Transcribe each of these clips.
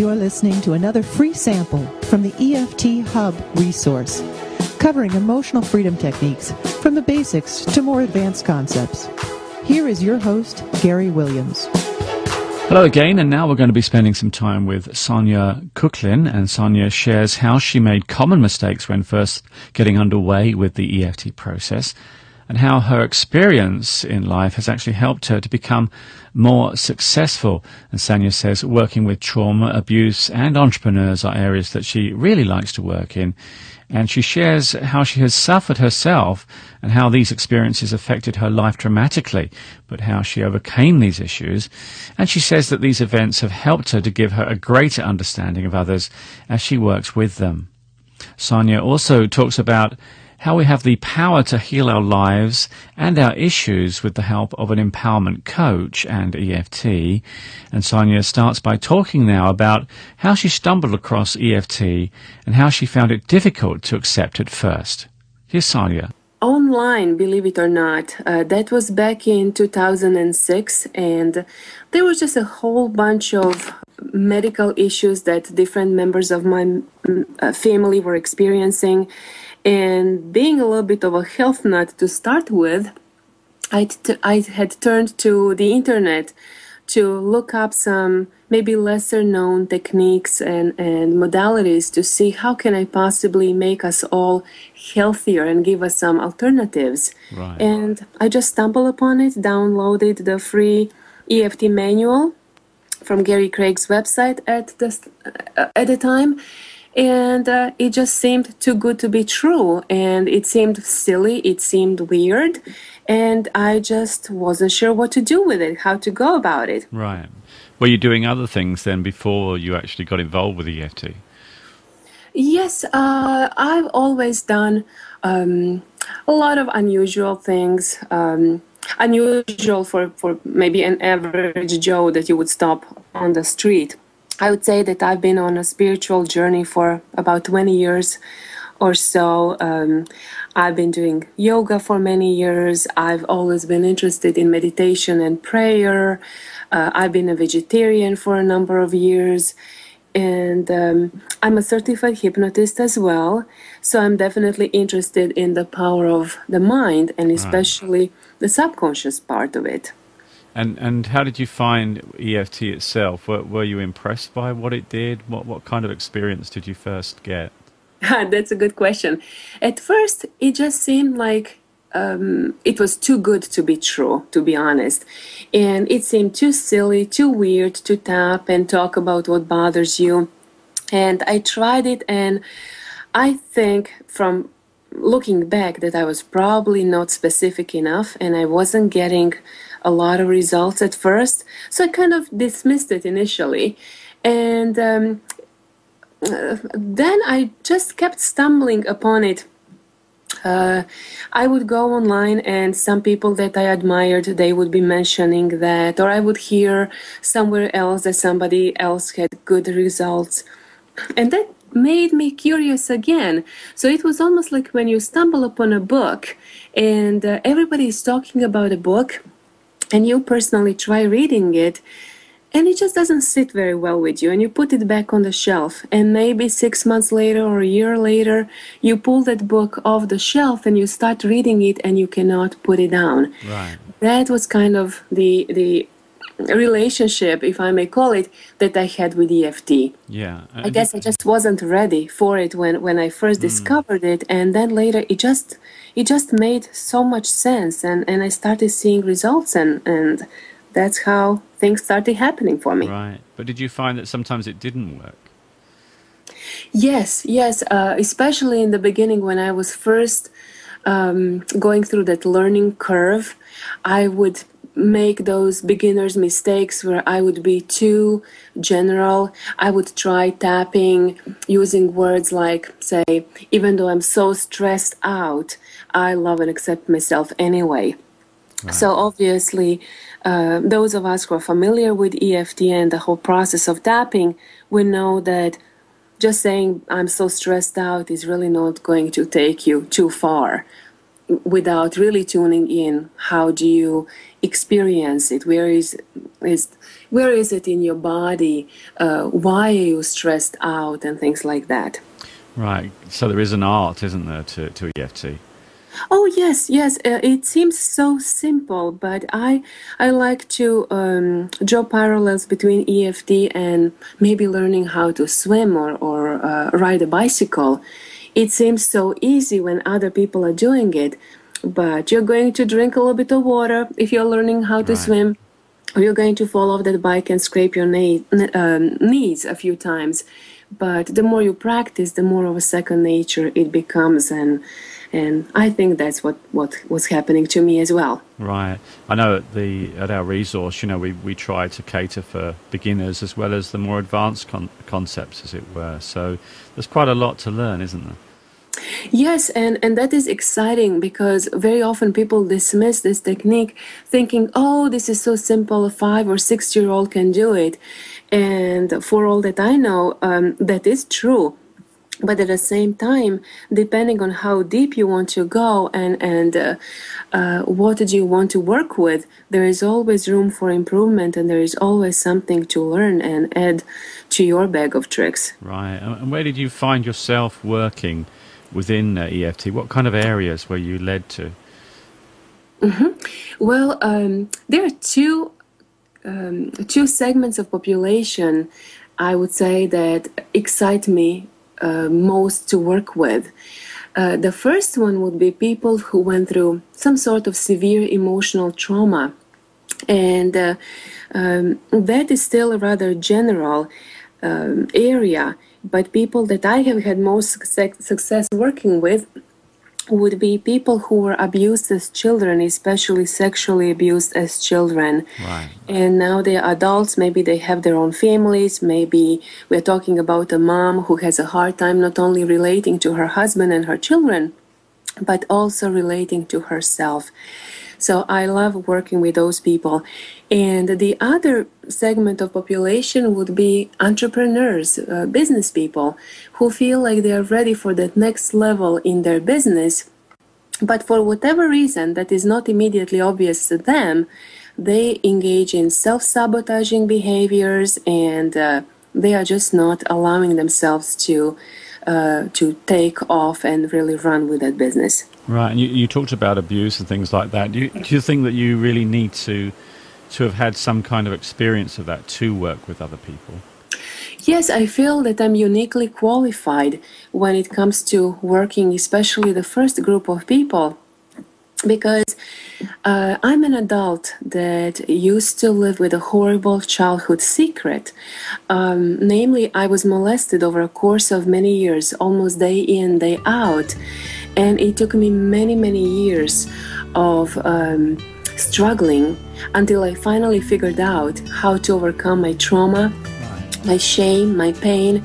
You are listening to another free sample from the EFT Hub resource, covering emotional freedom techniques from the basics to more advanced concepts. Here is your host, Gary Williams. Hello again, and now we're going to be spending some time with Sanja Cooklin, and Sanja shares how she made common mistakes when first getting underway with the EFT process, and how her experience in life has actually helped her to become more successful. And Sanja says working with trauma, abuse and entrepreneurs are areas that she really likes to work in. And she shares how she has suffered herself and how these experiences affected her life dramatically, but how she overcame these issues. And she says that these events have helped her to give her a greater understanding of others as she works with them. Sanja also talks about how we have the power to heal our lives and our issues with the help of an empowerment coach and EFT. And Sanja starts by talking now about how she stumbled across EFT and how she found it difficult to accept at first. Here's Sanja. Online, believe it or not, that was back in 2006, and there was just a whole bunch of medical issues that different members of my family were experiencing. And being a little bit of a health nut to start with, I had turned to the internet to look up some maybe lesser known techniques and modalities to see how can I possibly make us all healthier and give us some alternatives. Right. And I just stumbled upon it, downloaded the free EFT manual from Gary Craig's website at the time. And it just seemed too good to be true. And it seemed silly. It seemed weird. And I just wasn't sure what to do with it, how to go about it. Right. Were you doing other things then before you actually got involved with EFT? Yes, I've always done a lot of unusual things. Unusual for maybe an average Joe that you would stop on the street. I would say that I've been on a spiritual journey for about 20 years or so. I've been doing yoga for many years. I've always been interested in meditation and prayer. I've been a vegetarian for a number of years. And I'm a certified hypnotist as well. So I'm definitely interested in the power of the mind and especially the subconscious part of it. And how did you find EFT itself? Were you impressed by what it did? What kind of experience did you first get? That's a good question. At first, it just seemed like it was too good to be true, to be honest. And it seemed too silly, too weird to tap and talk about what bothers you. And I tried it, and I think from looking back that I was probably not specific enough, and I wasn't getting a lot of results at first, so I kind of dismissed it initially, and then I just kept stumbling upon it. I would go online, and some people that I admired, they would be mentioning that, or I would hear somewhere else that somebody else had good results, and that made me curious again. So it was almost like when you stumble upon a book, and everybody is talking about a book, and you personally try reading it, and it just doesn't sit very well with you, and you put it back on the shelf, and maybe 6 months later or a year later, you pull that book off the shelf and you start reading it, and you cannot put it down. Right. That was kind of the relationship, if I may call it, that I had with EFT. Yeah. I guess I just wasn't ready for it when I first discovered it, and then later it just made so much sense, and I started seeing results, and that's how things started happening for me. Right. But did you find that sometimes it didn't work? Yes, especially in the beginning when I was first going through that learning curve. I would make those beginner's mistakes where I would be too general. I would try tapping using words like, say, even though I'm so stressed out, I love and accept myself anyway. Right. So obviously, those of us who are familiar with EFT and the whole process of tapping, we know that just saying I'm so stressed out is really not going to take you too far. without really tuning in, how do you experience it? Where is it in your body? Why are you stressed out and things like that? Right. So there is an art, isn't there, to EFT? Oh yes, yes. It seems so simple, but I like to draw parallels between EFT and maybe learning how to swim or ride a bicycle. It seems so easy when other people are doing it, but you're going to drink a little bit of water if you're learning how to swim, or you're going to fall off that bike and scrape your knees a few times. But the more you practice, the more of a second nature it becomes, and I think that's what was happening to me as well. Right. I know at our resource, we try to cater for beginners as well as the more advanced concepts, as it were. So there's quite a lot to learn, isn't there? Yes, and that is exciting because very often people dismiss this technique thinking, oh, this is so simple, a 5 or 6-year-old can do it. And for all that I know, that is true. But at the same time, depending on how deep you want to go and what do you want to work with, there is always room for improvement, and there is always something to learn and add to your bag of tricks. Right. And where did you find yourself working within EFT? What kind of areas were you led to? Well, there are two segments of population, I would say, that excite me most to work with. The first one would be people who went through some sort of severe emotional trauma, and that is still a rather general area, but people that I have had most success working with would be people who were abused as children, especially sexually abused as children. Right. And now they are adults, maybe they have their own families, maybe we're talking about a mom who has a hard time not only relating to her husband and her children, but also relating to herself. So I love working with those people. And the other segment of population would be entrepreneurs, business people who feel like they are ready for that next level in their business. But for whatever reason that is not immediately obvious to them, they engage in self-sabotaging behaviors, and they are just not allowing themselves to take off and really run with that business. Right, and you talked about abuse and things like that. Do you think that you really need to have had some kind of experience of that to work with other people? Yes, I feel that I'm uniquely qualified when it comes to working, especially the first group of people, because I'm an adult that used to live with a horrible childhood secret. Namely, I was molested over a course of many years, almost day in, day out. And it took me many, many years of struggling until I finally figured out how to overcome my trauma, my shame, my pain.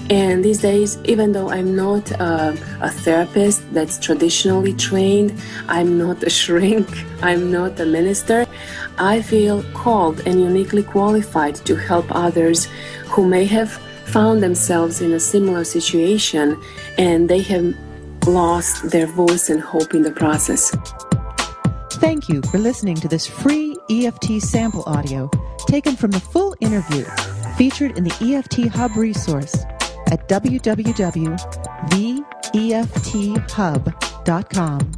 And these days, even though I'm not a therapist that's traditionally trained, I'm not a shrink, I'm not a minister, I feel called and uniquely qualified to help others who may have found themselves in a similar situation and they have lost their voice and hope in the process. Thank you for listening to this free EFT sample audio taken from the full interview featured in the EFT Hub resource at www.thefthub.com.